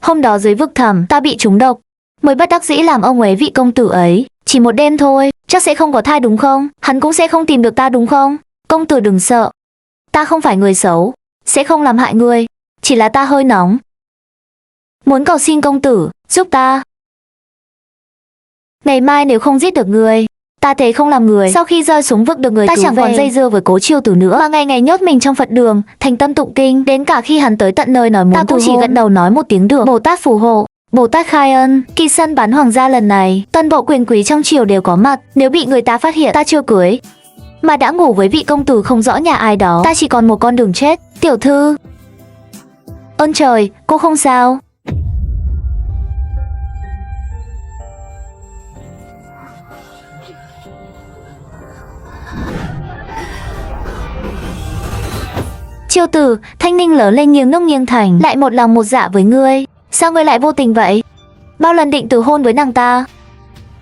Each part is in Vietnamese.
Hôm đó dưới vực thẳm, ta bị trúng độc, mới bất đắc dĩ làm ông ấy vị công tử ấy. Chỉ một đêm thôi, chắc sẽ không có thai đúng không? Hắn cũng sẽ không tìm được ta đúng không? Công tử đừng sợ. Ta không phải người xấu, sẽ không làm hại ngươi. Chỉ là ta hơi nóng. Muốn cầu xin công tử, giúp ta. Ngày mai nếu không giết được ngươi, ta thế không làm người. Sau khi rơi xuống vực được người ta cứu chẳng về, còn dây dưa với Cố Chiêu Tử nữa, mà ngày ngày nhốt mình trong Phật đường, thành tâm tụng kinh. Đến cả khi hắn tới tận nơi nói muốn ta cũng chỉ gật đầu nói một tiếng được. Bồ Tát phù hộ, Bồ Tát khai ân. Kỳ sân bán hoàng gia lần này, toàn bộ quyền quý trong triều đều có mặt. Nếu bị người ta phát hiện ta chưa cưới, mà đã ngủ với vị công tử không rõ nhà ai đó, ta chỉ còn một con đường chết. Tiểu thư, ơn trời, cô không sao. Chiêu Tử, Thanh Ninh lớn lên nghiêng nước nghiêng thành, lại một lòng một dạ với ngươi. Sao ngươi lại vô tình vậy? Bao lần định từ hôn với nàng ta?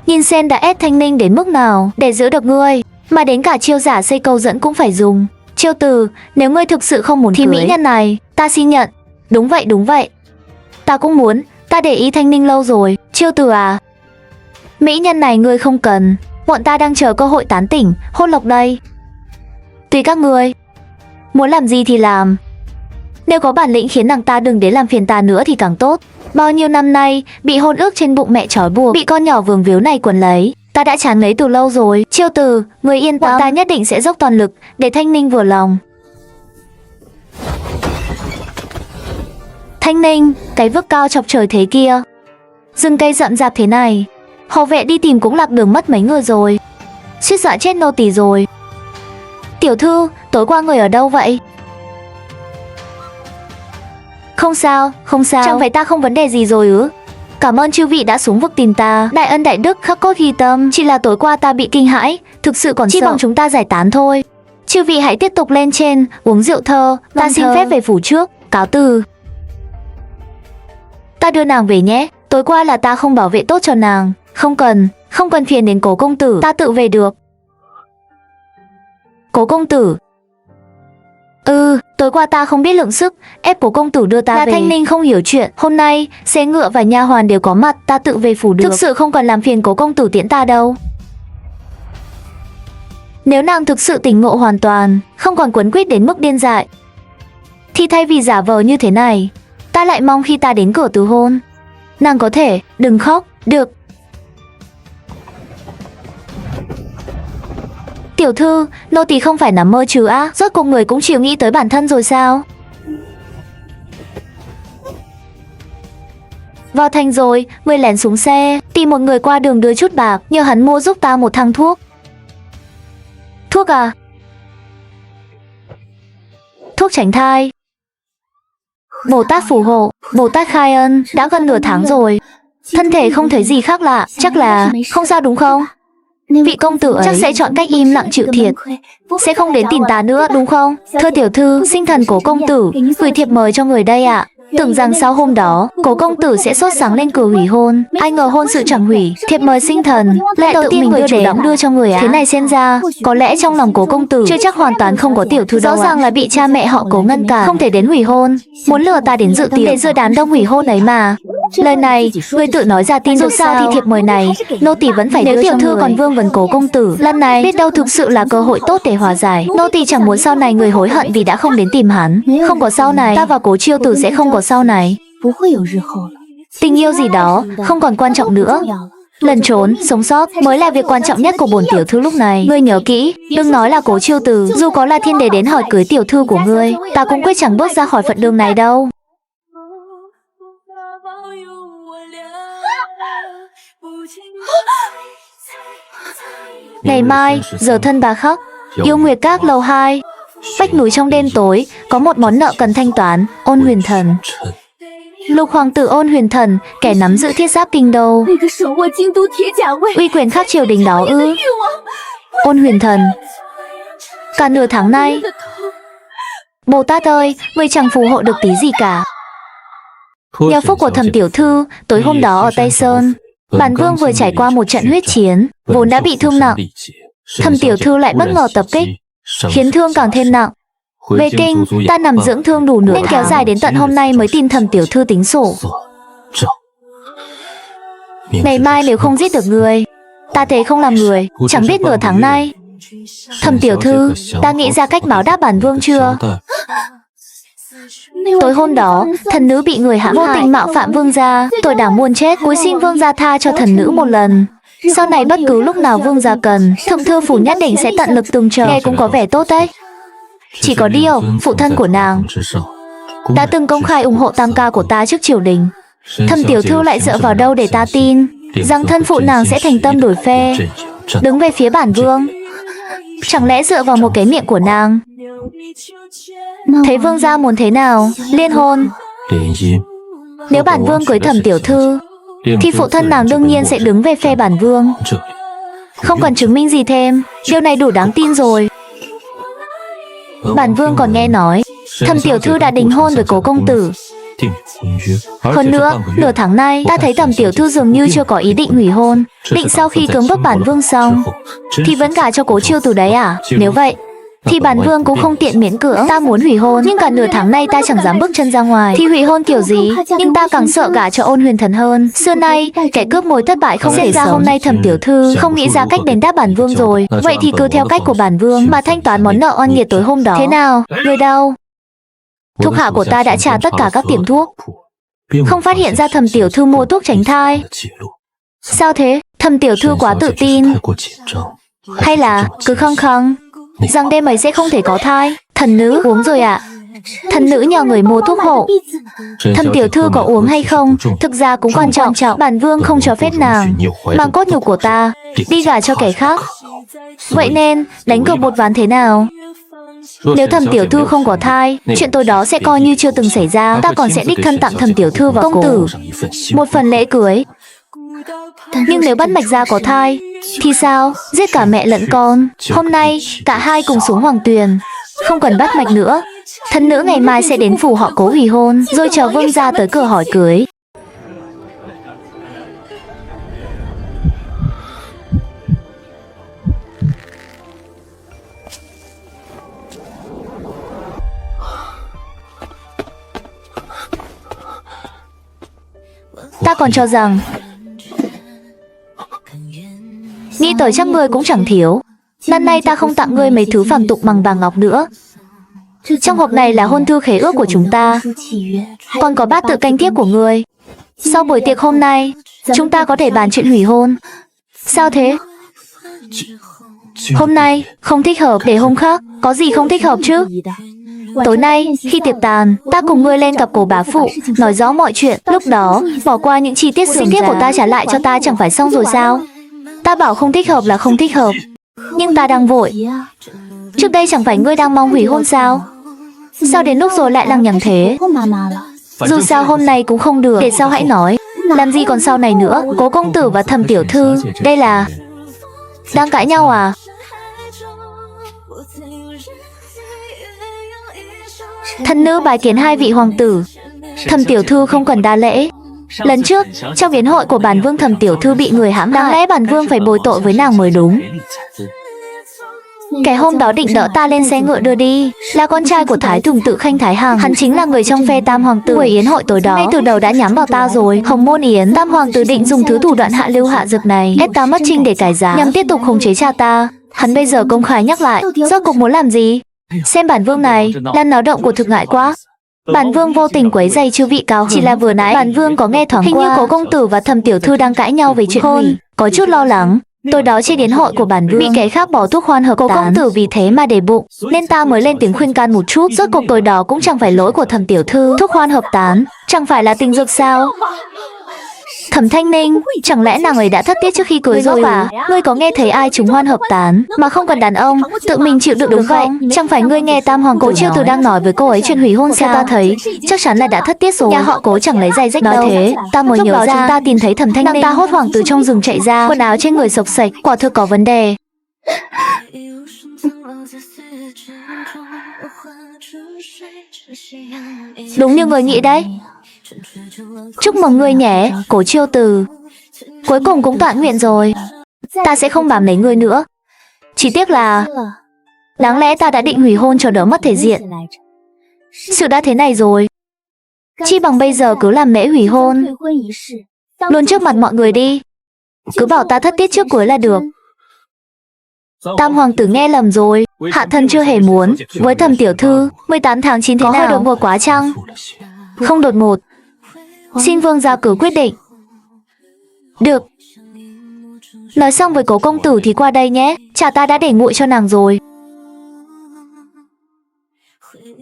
Nhìn xem đã ép Thanh Ninh đến mức nào để giữ được ngươi, mà đến cả chiêu giả xây câu dẫn cũng phải dùng. Chiêu Tử, nếu ngươi thực sự không muốn thì cưới mỹ nhân này, ta xin nhận. Đúng vậy. Ta cũng muốn, ta để ý Thanh Ninh lâu rồi. Chiêu Tử à, mỹ nhân này ngươi không cần, bọn ta đang chờ cơ hội tán tỉnh, hôn lộc đây. Tùy các ngươi, muốn làm gì thì làm. Nếu có bản lĩnh khiến nàng ta đừng đến làm phiền ta nữa thì càng tốt. Bao nhiêu năm nay, bị hôn ước trên bụng mẹ trói buộc, bị con nhỏ vương víu này quấn lấy, ta đã chán lấy từ lâu rồi. Chiêu Tử, người yên tâm, bọn ta nhất định sẽ dốc toàn lực để Thanh Ninh vừa lòng. Thanh Ninh, cái vực cao chọc trời thế kia, rừng cây rậm rạp thế này, hộ vệ đi tìm cũng lạc đường mất mấy người rồi, suýt dọa chết nô tỳ rồi. Tiểu thư, tối qua người ở đâu vậy? Không sao. Chẳng phải ta không vấn đề gì rồi ư? Cảm ơn chư vị đã xuống vực tìm ta. Đại ân đại đức khắc cốt ghi tâm. Chỉ là tối qua ta bị kinh hãi, thực sự còn chỉ bằng chúng ta giải tán thôi. Chư vị hãy tiếp tục lên trên uống rượu thơ. Ta xin phép về phủ trước, cáo từ. Ta đưa nàng về nhé. Tối qua là ta không bảo vệ tốt cho nàng. Không cần phiền đến Cố công tử, ta tự về được. Cố công tử. Tối qua ta không biết lượng sức, ép Cố công tử đưa ta về. Thanh Ninh không hiểu chuyện, hôm nay xe ngựa và nha hoàn đều có mặt, ta tự về phủ được. Thực sự không cần làm phiền Cố công tử tiễn ta đâu. Nếu nàng thực sự tỉnh ngộ hoàn toàn, không còn quấn quýt đến mức điên dại, thì thay vì giả vờ như thế này, ta lại mong khi ta đến cửa từ hôn, nàng có thể đừng khóc, được. Tiểu thư, nô tỳ không phải nằm mơ chứ á? Rốt cuộc người cũng chịu nghĩ tới bản thân rồi sao? Vào thành rồi, người lẻn xuống xe, tìm một người qua đường đưa chút bạc, nhờ hắn mua giúp ta một thang thuốc. Thuốc à? Thuốc tránh thai. Bồ Tát phù hộ, Bồ Tát khai ân, đã gần nửa tháng rồi. Thân thể không thấy gì khác lạ, chắc là không sao đúng không? Vị công tử ấy chắc sẽ chọn cách im lặng chịu thiệt, sẽ không đến tìm ta nữa đúng không? Thưa tiểu thư, sinh thần Cố công tử gửi thiệp mời cho người đây ạ. Tưởng rằng sau hôm đó Cố công tử sẽ sốt sáng lên cử hủy hôn, ai ngờ hôn sự chẳng hủy. Thiệp mời sinh thần lại đầu tiên người chủ động đưa cho người á. Thế này xem ra, có lẽ trong lòng Cố công tử chưa chắc hoàn toàn không có tiểu thư đâu. Rõ ràng là bị cha mẹ họ Cố ngăn cản, không thể đến hủy hôn, muốn lừa ta đến dự tiệc để giữa đám đông hủy hôn ấy mà. Lời này, người tự nói ra tin được sao? Thì thiệp mời này, nô tỳ vẫn phải đưa cho người. Nếu tiểu thư còn vương vấn Cố công tử, lần này biết đâu thực sự là cơ hội tốt để hòa giải. Nô tỳ chẳng muốn sau này người hối hận vì đã không đến tìm hắn. Không có sau này, ta và Cố Chiêu Tử sẽ không có sau này. Tình yêu gì đó không còn quan trọng nữa. Lần trốn, sống sót mới là việc quan trọng nhất của bổn tiểu thư lúc này. Ngươi nhớ kỹ, đừng nói là Cố Chiêu Tử, dù có là thiên đế đến hỏi cưới tiểu thư của ngươi, ta cũng quyết chẳng bước ra khỏi phận đường này đâu. Ngày mai, giờ thân bà khắc, Yêu Nguyệt Các lầu 2. Vách núi trong đêm tối, có một món nợ cần thanh toán, Ôn Huyền Thần. Lục hoàng tử Ôn Huyền Thần, kẻ nắm giữ thiết giáp kinh đô, uy quyền khắp triều đình đó ư? Ôn Huyền Thần, cả nửa tháng nay, Bồ Tát ơi, người chẳng phù hộ được tí gì cả. Nhờ phúc của Thẩm tiểu thư, tối hôm đó ở Tây Sơn, bản vương vừa trải qua một trận huyết chiến, vốn đã bị thương nặng. Thẩm tiểu thư lại bất ngờ tập kích, khiến thương càng thêm nặng. Về kinh, ta nằm dưỡng thương đủ nửa nên kéo dài đến tận hôm nay mới tìm Thẩm tiểu thư tính sổ. Ngày mai nếu không giết được người, ta thề không làm người. Chẳng biết nửa tháng nay, Thẩm tiểu thư đã nghĩ ra cách báo đáp bản vương chưa? Tối hôm đó, thần nữ bị người hãm hại, vô tình mạo phạm vương gia, tội đáng muôn chết. Cúi xin vương gia tha cho thần nữ một lần. Sau này bất cứ lúc nào vương gia cần, thượng thư phủ nhất định sẽ tận lực tường trợ. Nghe cũng có vẻ tốt đấy. Chỉ có điều, phụ thân của nàng đã từng công khai ủng hộ tam ca của ta trước triều đình. Thẩm tiểu thư lại dựa vào đâu để ta tin rằng thân phụ nàng sẽ thành tâm đổi phe, đứng về phía bản vương? Chẳng lẽ dựa vào một cái miệng của nàng? Thế vương gia muốn thế nào? Liên hôn? Nếu bản vương cưới Thẩm tiểu thư, thì phụ thân nàng đương nhiên sẽ đứng về phe bản vương. Không cần chứng minh gì thêm, điều này đủ đáng tin rồi. Bản vương còn nghe nói Thẩm tiểu thư đã đính hôn với cố công tử. Hơn nữa, nửa tháng nay ta thấy Thẩm tiểu thư dường như chưa có ý định hủy hôn, định sau khi cưỡng bức bản vương xong thì vẫn gả cho cố chiêu từ đấy à? Nếu vậy thì bản vương cũng không tiện miễn cưỡng. Ta muốn hủy hôn, nhưng cả nửa tháng nay ta chẳng dám bước chân ra ngoài. Thì hủy hôn kiểu gì? Nhưng ta càng sợ gả cho Ôn Huyền Thần hơn. Xưa nay kẻ cướp mối thất bại không thể ra. Hôm nay Thẩm tiểu thư không nghĩ ra cách đền đáp bản vương rồi. Vậy thì cứ theo cách của bản vương mà thanh toán món nợ oan nghiệt tối hôm đó. Thế nào? Người đâu? Thuộc hạ của ta đã trả tất cả các tiệm thuốc, không phát hiện ra Thẩm tiểu thư mua thuốc tránh thai. Sao thế? Thẩm tiểu thư quá tự tin, hay là cứ khăng khăng rằng đêm ấy sẽ không thể có thai? Thần nữ uống rồi ạ. Thần nữ nhờ người mua thuốc hộ. Thẩm tiểu thư có uống hay không thực ra cũng quan trọng. Bản vương không cho phép nàng mang cốt nhục của ta đi gả cho kẻ khác. Vậy nên đánh cược một ván thế nào? Nếu Thẩm tiểu thư không có thai, chuyện tối đó sẽ coi như chưa từng xảy ra. Ta còn sẽ đích thân tặng Thẩm tiểu thư và công tử một phần lễ cưới. Nhưng nếu bắt Mạch Gia có thai thì sao? Giết cả mẹ lẫn con. Hôm nay cả hai cùng xuống hoàng tuyền, không cần bắt mạch nữa. Thần nữ ngày mai sẽ đến phủ họ Cố hủy hôn, rồi chờ vương gia tới cửa hỏi cưới. Ta còn cho rằng nghĩ tới chắc ngươi cũng chẳng thiếu. Năm nay ta không tặng ngươi mấy thứ phàm tục bằng vàng ngọc nữa. Trong hộp này là hôn thư khế ước của chúng ta, còn có bát tự canh thiếp của ngươi. Sau buổi tiệc hôm nay, chúng ta có thể bàn chuyện hủy hôn. Sao thế? Hôm nay không thích hợp, để hôm khác. Có gì không thích hợp chứ? Tối nay, khi tiệc tàn, ta cùng ngươi lên gặp Cố bá phụ, nói rõ mọi chuyện. Lúc đó, bỏ qua những chi tiết xin thiếp của ta trả lại cho ta chẳng phải xong rồi sao? Ta bảo không thích hợp là không thích hợp, nhưng ta đang vội. Trước đây chẳng phải ngươi đang mong hủy hôn sao? Sao đến lúc rồi lại lằng nhằng thế? Dù sao hôm nay cũng không được, để sau hãy nói. Làm gì còn sau này nữa? Cố công tử và Thẩm tiểu thư, đây là đang cãi nhau à? Thần nữ bái kiến hai vị hoàng tử. Thẩm tiểu thư không cần đa lễ. Lần trước, trong yến hội của bản vương Thẩm tiểu thư bị người hãm hại, đáng lẽ bản vương phải bồi tội với nàng mới đúng. Kẻ hôm đó định đỡ ta lên xe ngựa đưa đi là con trai của Thái Thùng Tự Khanh Thái Hằng. Hắn chính là người trong phe Tam hoàng tử. Buổi yến hội tối đó ngay từ đầu đã nhắm vào ta rồi. Hồng Môn Yến, Tam hoàng tử định dùng thứ thủ đoạn hạ lưu hạ dược này ép ta mất trinh để cải giá, nhằm tiếp tục khống chế cha ta. Hắn bây giờ công khai nhắc lại, rốt cuộc muốn làm gì? Xem bản vương này là náo động của thực ngại quá. Bản vương vô tình quấy rầy chư vị cao hứng. Chỉ là vừa nãy bản vương có nghe thoáng qua, hình như Cố công tử và Thẩm tiểu thư đang cãi nhau về chuyện hôn, có chút lo lắng. Tối đó trên yến hội của bản vương bị kẻ khác bỏ thuốc hoan hợp Cố công tử vì thế mà để bụng, nên ta mới lên tiếng khuyên can một chút. Rốt cuộc tối đó cũng chẳng phải lỗi của Thẩm tiểu thư. Thuốc hoan hợp tán chẳng phải là tình dược sao? Thẩm Thanh Ninh, chẳng lẽ nàng ấy đã thất tiết trước khi cưới rồi à? Ngươi có nghe thấy ai trúng hoan hợp tán mà không cần đàn ông, tự mình chịu đựng đúng không? Chẳng phải ngươi nghe Tam hoàng Cố chiêu từ đang nói với cô ấy chuyện hủy hôn sao? Ta thấy chắc chắn là đã thất tiết rồi. Nhà họ Cố chẳng lấy giày rách đâu. Nói thế, ta mới nhớ ra chúng ta tìm thấy Thẩm Thanh Ninh. Nàng ta hốt hoảng từ trong rừng chạy ra, quần áo trên người xộc xệch, quả thực có vấn đề. Đúng như người nghĩ đấy. Chúc mừng ngươi nhé, Cố chiêu từ. Cuối cùng cũng toại nguyện rồi. Ta sẽ không bám lấy ngươi nữa. Chỉ tiếc là đáng lẽ ta đã định hủy hôn cho đỡ mất thể diện. Sự đã thế này rồi, chi bằng bây giờ cứ làm lễ hủy hôn, Luôn trước mặt mọi người đi. Cứ bảo ta thất tiết trước cưới là được. Tam hoàng tử nghe lầm rồi. Hạ thần chưa hề muốn. Với Thẩm tiểu thư 18 tháng 9 thế nào? Có hơi đột ngột quá chăng? Không đột ngột. Xin vương gia cứ quyết định. Được. Nói xong với Cố công tử thì qua đây nhé. Chả ta đã để nguội cho nàng rồi.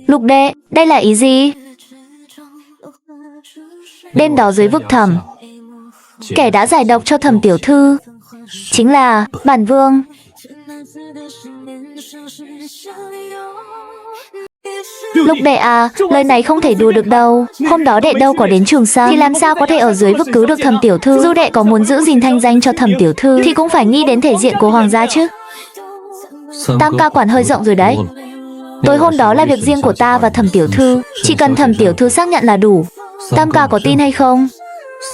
Lục đệ, đây là ý gì? Đêm đó dưới vực thẳm, kẻ đã giải độc cho Thẩm tiểu thư chính là bản vương. Lục đệ à, lời này không thể đùa được đâu. Hôm đó đệ đâu có đến Trường Sa, thì làm sao có thể ở dưới vực cứu được Thẩm tiểu thư. Dù đệ có muốn giữ gìn thanh danh cho Thẩm tiểu thư thì cũng phải nghĩ đến thể diện của hoàng gia chứ. Tam ca quản hơi rộng rồi đấy. Tối hôm đó là việc riêng của ta và Thẩm tiểu thư, chỉ cần Thẩm tiểu thư xác nhận là đủ. Tam ca có tin hay không?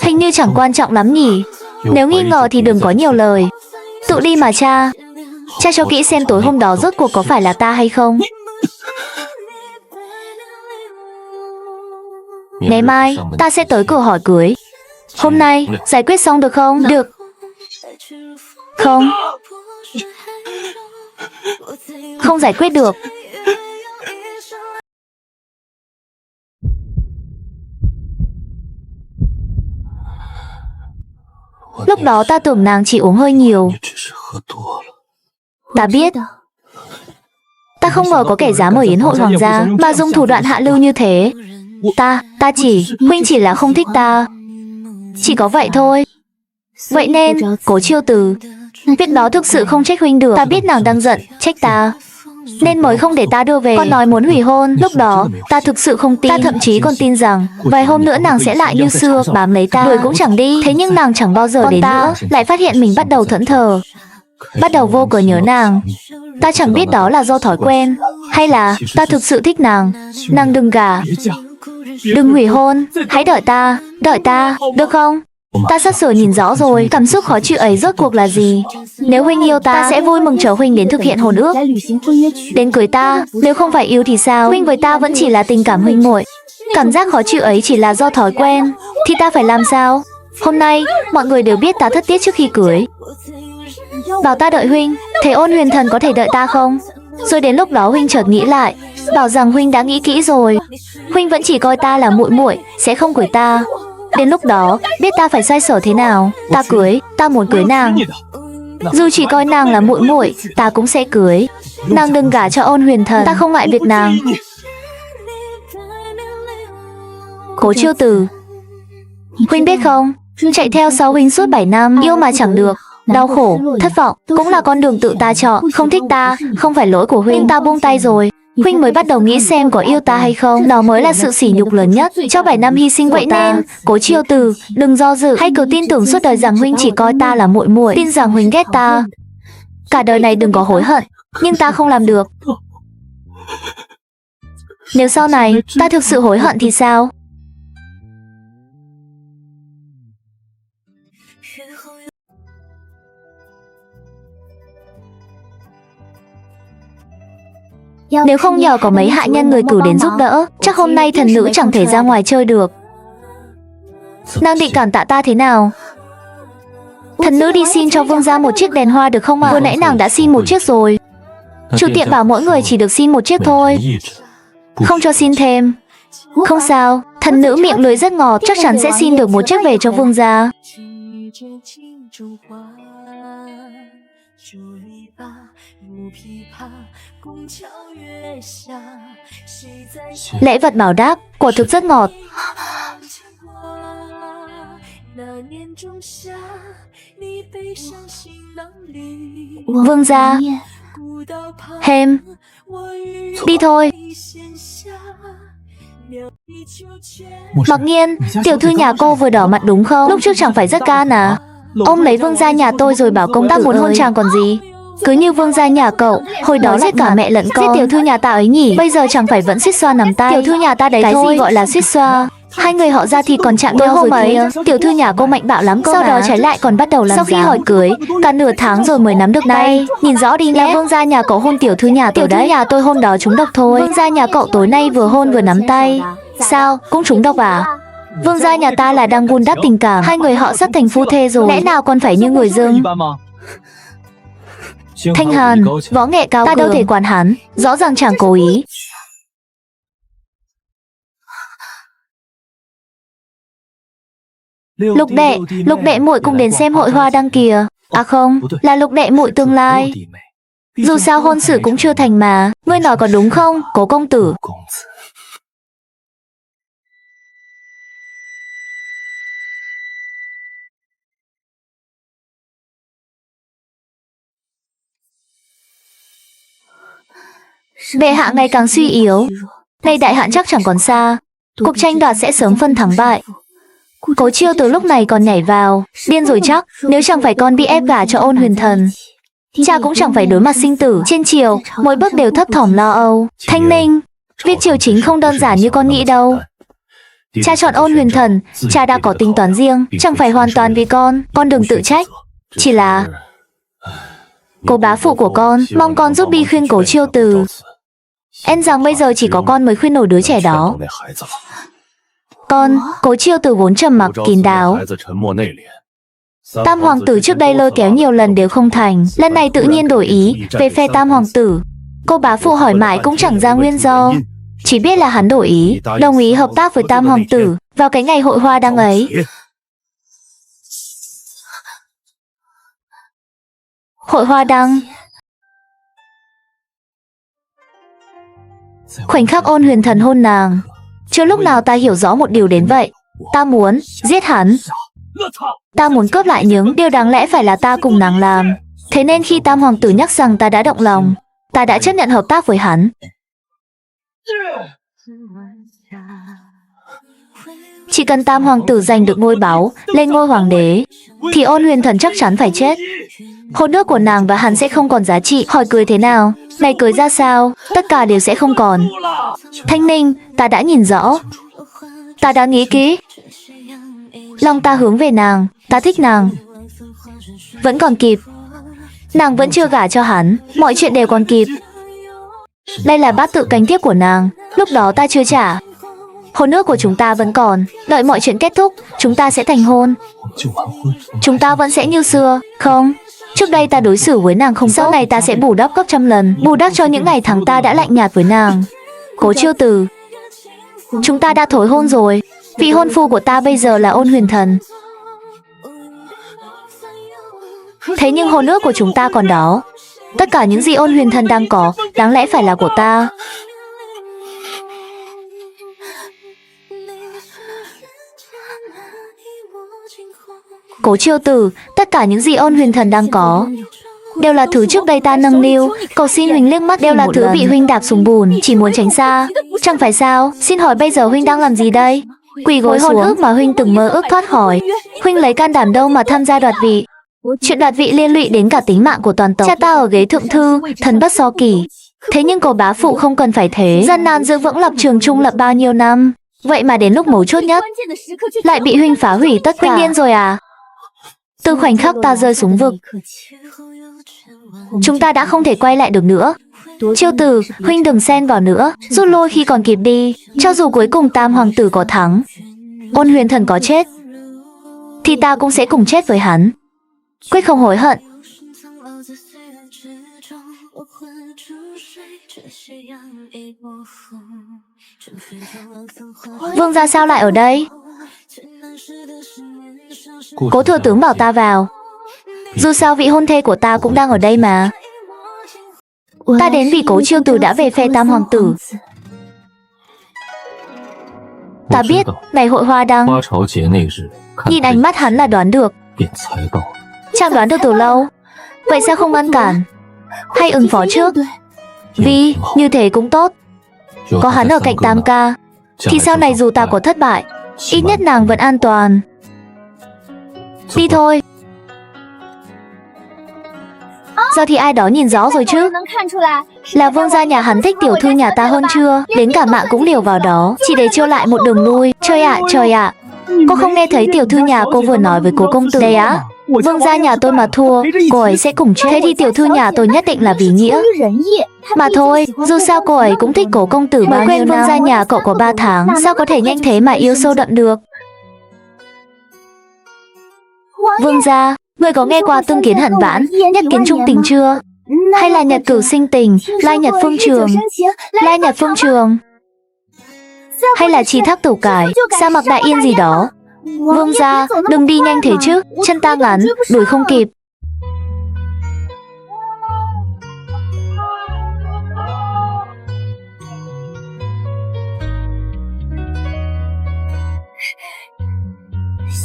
Hình như chẳng quan trọng lắm nhỉ. Nếu nghi ngờ thì đừng có nhiều lời. Tự đi mà cha. Cha cho kỹ xem tối hôm đó rốt cuộc có phải là ta hay không. Ngày mai ta sẽ tới cửa hỏi cưới. Hôm nay giải quyết xong được không? Được. Không. Không giải quyết được. Lúc đó ta tưởng nàng chỉ uống hơi nhiều. Ta biết. Ta không ngờ có kẻ dám ở yến hội hoàng gia mà dùng thủ đoạn hạ lưu như thế. Huynh chỉ là không thích ta. Chỉ có vậy thôi. Vậy nên, Cố Chiêu Từ, việc đó thực sự không trách huynh được. Ta biết nàng đang giận, trách ta, nên mới không để ta đưa về. Còn nói muốn hủy hôn, lúc đó ta thực sự không tin. Ta thậm chí còn tin rằng vài hôm nữa nàng sẽ lại như xưa, bám lấy ta, đuổi cũng chẳng đi. Thế nhưng nàng chẳng bao giờ đến nữa. Lại phát hiện mình bắt đầu thẫn thờ, bắt đầu vô cớ nhớ nàng. Ta chẳng biết đó là do thói quen hay là ta thực sự thích nàng. Nàng đừng gả, đừng hủy hôn, hãy đợi ta, được không? Ta sắp sửa nhìn rõ rồi, cảm xúc khó chịu ấy rốt cuộc là gì. Nếu huynh yêu ta sẽ vui mừng chờ huynh đến thực hiện hôn ước, đến cưới ta. Nếu không phải yêu thì sao? Huynh với ta vẫn chỉ là tình cảm huynh muội. Cảm giác khó chịu ấy chỉ là do thói quen, thì ta phải làm sao? Hôm nay mọi người đều biết ta thất tiết trước khi cưới. Bảo ta đợi huynh, thế Ôn Huyền Thần có thể đợi ta không? Rồi đến lúc đó huynh chợt nghĩ lại, bảo rằng huynh đã nghĩ kỹ rồi. Huynh vẫn chỉ coi ta là muội muội, sẽ không cưới ta. Đến lúc đó, biết ta phải xoay sở thế nào. Ta muốn cưới nàng. Dù chỉ coi nàng là muội muội, ta cũng sẽ cưới. Nàng đừng gả cho Ôn Huyền Thần, ta không ngại việc nàng. Cố Chiêu Từ, huynh biết không, chạy theo sau huynh suốt 7 năm, yêu mà chẳng được, đau khổ, thất vọng cũng là con đường tự ta chọn. Không thích ta, không phải lỗi của huynh, ta buông tay rồi. Huynh mới bắt đầu nghĩ xem có yêu ta hay không. Đó mới là sự sỉ nhục lớn nhất cho 7 năm hy sinh của ta. Vậy nên, Cố Chiêu Từ, đừng do dự, hãy cứ tin tưởng suốt đời rằng huynh chỉ coi ta là muội muội, tin rằng huynh ghét ta. Cả đời này đừng có hối hận. Nhưng ta không làm được. Nếu sau này ta thực sự hối hận thì sao? Nếu không nhờ có mấy hạ nhân người cử đến giúp đỡ, chắc hôm nay thần nữ chẳng thể ra ngoài chơi được. Nàng định cảm tạ ta thế nào? Thần nữ đi xin cho vương gia một chiếc đèn hoa được không ạ? Vừa nãy nàng đã xin một chiếc rồi. Chủ tiệm bảo mỗi người chỉ được xin một chiếc thôi, không cho xin thêm. Không sao, thần nữ miệng lưỡi rất ngọt, chắc chắn sẽ xin được một chiếc về cho vương gia. Lễ vật bảo đáp, quả thực rất ngọt. Vương gia, Hêm, đi thôi. Mặc nhiên, tiểu thư nhà cô vừa đỏ mặt đúng không? Lúc trước chẳng phải rất gan à? Ông lấy vương gia nhà tôi rồi bảo công tác muốn hôn chàng còn gì. Cứ như vương gia nhà cậu, hồi đó giết cả mẹ lẫn con. Giết tiểu thư nhà ta ấy nhỉ? Bây giờ chẳng phải vẫn suýt xoa nắm tay. Tiểu thư nhà ta đấy cái thôi. Cái gì gọi là suýt xoa? Hai người họ ra thì còn chạm nhau rồi ấy. Tiểu thư nhà cô mạnh bạo lắm cơ. Sau đó trái lại còn bắt đầu làm sau khi hỏi cưới, cả nửa tháng rồi mới nắm được tay. Nhìn rõ đi nhé. Vương gia nhà cậu hôn tiểu thư nhà tôi đấy. Nhà tôi hôn đó trúng độc thôi. Vương gia nhà cậu tối nay vừa hôn vừa nắm tay. Sao? Cũng trúng độc à? Vương gia nhà ta là đang vun đắp tình cảm, hai người họ sắp thành phu thê rồi, lẽ nào còn phải như người dưng? Thanh Hàn, võ nghệ cao cường, ta đâu thể quản hắn, rõ ràng chẳng cố ý. Lục đệ muội cùng đến xem hội hoa đăng kìa. À không, là Lục đệ muội tương lai. Dù sao hôn sự cũng chưa thành mà, ngươi nói có đúng không, Cố công tử? Bệ hạ ngày càng suy yếu, nay đại hạn chắc chẳng còn xa, cuộc tranh đoạt sẽ sớm phân thắng bại. Cố Chiêu từ lúc này còn nhảy vào, điên rồi chắc, nếu chẳng phải con bị ép gả cho Ôn Huyền Thần, cha cũng chẳng phải đối mặt sinh tử. Trên triều, mỗi bước đều thấp thỏm lo âu. Thanh Ninh, việc triều chính không đơn giản như con nghĩ đâu. Cha chọn Ôn Huyền Thần, cha đã có tính toán riêng, chẳng phải hoàn toàn vì con đừng tự trách. Chỉ là Cố bá phụ của con, mong con giúp đi khuyên Cố Chiêu từ. Em rằng bây giờ chỉ có con mới khuyên nổi đứa trẻ đó. Cố Chiêu từ vốn trầm mặc kín đáo. Tam hoàng tử trước đây lôi kéo nhiều lần đều không thành, lần này tự nhiên đổi ý về phe Tam hoàng tử. Cô bá phụ hỏi mãi cũng chẳng ra nguyên do, chỉ biết là hắn đổi ý, đồng ý hợp tác với Tam hoàng tử vào cái ngày hội hoa đăng ấy. Hội hoa đăng. Khoảnh khắc Ôn Huyền Thần hôn nàng, chưa lúc nào ta hiểu rõ một điều đến vậy. Ta muốn giết hắn. Ta muốn cướp lại những điều đáng lẽ phải là ta cùng nàng làm. Thế nên khi Tam hoàng tử nhắc rằng ta đã động lòng, ta đã chấp nhận hợp tác với hắn. Chỉ cần Tam hoàng tử giành được ngôi báu, lên ngôi hoàng đế, thì Ôn Huyền Thần chắc chắn phải chết. Hôn ước của nàng và hắn sẽ không còn giá trị. Hỏi cưới thế nào, này cưới ra sao, tất cả đều sẽ không còn. Thanh Ninh, ta đã nhìn rõ, ta đã nghĩ kỹ. Lòng ta hướng về nàng, ta thích nàng. Vẫn còn kịp. Nàng vẫn chưa gả cho hắn, mọi chuyện đều còn kịp. Đây là bát tự cánh tiếp của nàng, lúc đó ta chưa trả. Hôn ước của chúng ta vẫn còn, đợi mọi chuyện kết thúc, chúng ta sẽ thành hôn. Chúng ta vẫn sẽ như xưa, không? Trước đây ta đối xử với nàng không tốt, sau này ta sẽ bù đắp gấp trăm lần, bù đắp cho những ngày tháng ta đã lạnh nhạt với nàng. Cố Chiêu từ, chúng ta đã thối hôn rồi. Vị hôn phu của ta bây giờ là Ôn Huyền Thần. Thế nhưng hôn ước của chúng ta còn đó. Tất cả những gì Ôn Huyền Thần đang có, đáng lẽ phải là của ta. Cố Chiêu từ, tất cả những gì Ôn Huyền Thần đang có đều là thứ trước đây ta nâng niu, cầu xin huynh liếc mắt, đều là thứ bị huynh đạp xuống bùn, chỉ muốn tránh xa. Chẳng phải sao? Xin hỏi bây giờ huynh đang làm gì đây? Quỳ gối hôn ước mà huynh từng mơ ước thoát khỏi. Huynh lấy can đảm đâu mà tham gia đoạt vị? Chuyện đoạt vị liên lụy đến cả tính mạng của toàn tộc. Cha ta ở ghế thượng thư, thần bất so kỷ. Thế nhưng Cố bá phụ không cần phải thế, gian nan giữ vững lập trường trung lập bao nhiêu năm, vậy mà đến lúc mấu chốt nhất lại bị huynh phá hủy tất cả. Huynh điên rồi à? Từ khoảnh khắc ta rơi xuống vực, chúng ta đã không thể quay lại được nữa. Chiêu từ, huynh đừng xen vào nữa, rút lui khi còn kịp đi. Cho dù cuối cùng Tam hoàng tử có thắng, Ôn Huyền Thần có chết, thì ta cũng sẽ cùng chết với hắn, quyết không hối hận. Vương gia sao lại ở đây? Cố thừa tướng bảo ta vào. Dù sao vị hôn thê của ta cũng đang ở đây mà. Ta đến vì Cố Chiêu từ đã về phe Tam hoàng tử. Ta biết, ngày hội hoa đăng, nhìn ánh mắt hắn là đoán được. Chàng đoán được từ lâu. Vậy sao không ngăn cản, hay ứng phó trước? Vì như thế cũng tốt. Có hắn ở cạnh Tam ca, thì sau này dù ta có thất bại, ít nhất nàng vẫn an toàn. Đi thôi. Giờ thì ai đó nhìn rõ rồi chứ? Là vương gia nhà hắn thích tiểu thư nhà ta hơn chưa? Đến cả mạng cũng liều vào đó, chỉ để trêu lại một đường lui. Trời ạ, cô không nghe thấy tiểu thư nhà cô vừa nói với cố công tử đấy á? Vương gia nhà tôi mà thua, cô ấy sẽ cùng chết. Thế thì tiểu thư nhà tôi nhất định là vì nghĩa. Mà thôi, dù sao cô ấy cũng thích cố công tử bao nhiêu năm. Vương gia nhà cậu có 3 tháng, sao có thể nhanh thế mà yêu sâu đậm được? Vương gia, người có nghe qua Tương Kiến Hận Vãn, Nhất Kiến Trung Tình chưa? Hay là Nhật Cửu Sinh Tình, Lai Nhật Phương Trường? Lai Nhật Phương Trường? Hay là Trì Thác Tửu Cải, Sa Mạc Đại Yên gì đó? Vương gia, đừng đi nhanh thế chứ, chân ta ngắn, đuổi không kịp.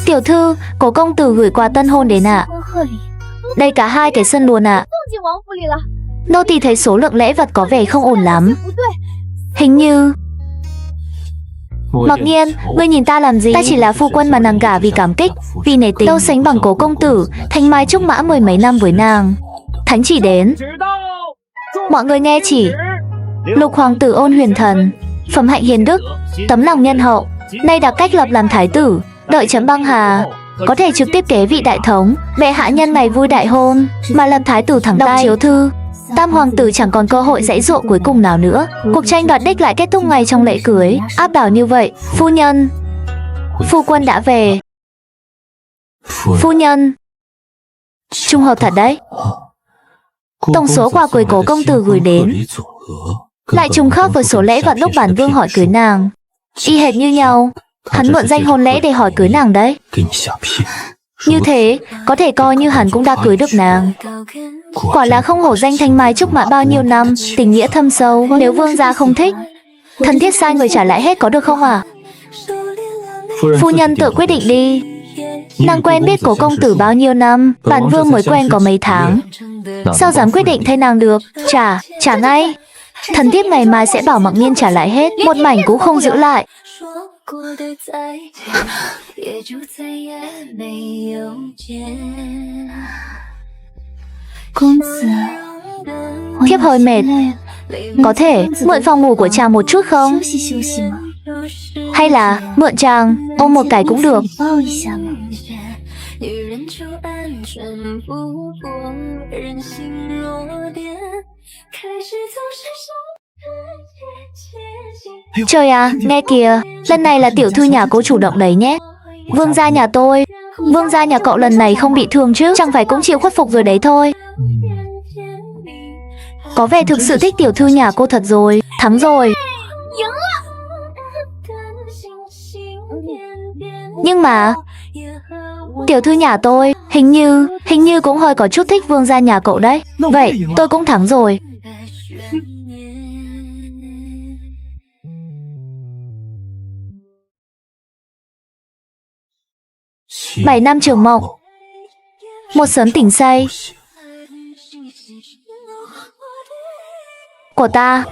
Tiểu thư, Cố công tử gửi quà tân hôn đến ạ. Đây cả hai cái sân luôn ạ. Nô tỳ thấy số lượng lễ vật có vẻ không ổn lắm. Hình như... Mặc Nhiên, ngươi nhìn ta làm gì? Ta chỉ là phu quân mà nàng gả vì cảm kích, vì nể tình. Đâu sánh bằng Cố công tử, thanh mai trúc mã 10 mấy năm với nàng. Thánh chỉ đến. Mọi người nghe chỉ. Lục hoàng tử Ôn Huyền Thần, phẩm hạnh hiền đức, tấm lòng nhân hậu, nay đặc cách lập làm thái tử. Đợi chấm băng hà, có thể trực tiếp kế vị đại thống. Bệ hạ nhân ngày vui đại hôn mà làm thái tử thẳng tay. Chiếu thư, tam hoàng tử chẳng còn cơ hội giãy giụa cuối cùng nào nữa. Cuộc tranh đoạt đích lại kết thúc ngay trong lễ cưới. Áp đảo như vậy. Phu nhân, phu quân đã về. Phu nhân, trùng hợp thật đấy. Tổng số quà cưới Cố công tử gửi đến lại trùng khớp với số lễ vật lúc bản vương hỏi cưới nàng. Y hệt như nhau. Hắn mượn danh hôn lễ để hỏi cưới nàng đấy. Như thế, có thể coi như hắn cũng đã cưới được nàng. Quả là không hổ danh thanh mai trúc mã bao nhiêu năm, tình nghĩa thâm sâu. Nếu vương gia không thích, thân thiết sai người trả lại hết có được không à? Phu nhân tự quyết định đi. Nàng quen biết Cố công tử bao nhiêu năm, bản vương mới quen có mấy tháng. Sao dám quyết định thay nàng được? Trả ngay. Thần thiếp ngày mai sẽ bảo Mặc Nhiên trả lại hết, một mảnh cũng không giữ lại. Thiếp hơi mệt, có thể mượn phòng ngủ của chàng một chút không? Hay là mượn chàng ôm một cái cũng được. Trời à, nghe kìa, lần này là tiểu thư nhà cô chủ động đấy nhé. Vương gia nhà tôi, vương gia nhà cậu lần này không bị thương chứ? Chẳng phải cũng chịu khuất phục rồi đấy thôi. Có vẻ thực sự thích tiểu thư nhà cô thật rồi. Thắng rồi. Nhưng mà tiểu thư nhà tôi hình như cũng hơi có chút thích vương gia nhà cậu đấy. Vậy tôi cũng thắng rồi. 7 năm trường mộng, một sớm tỉnh say của ta.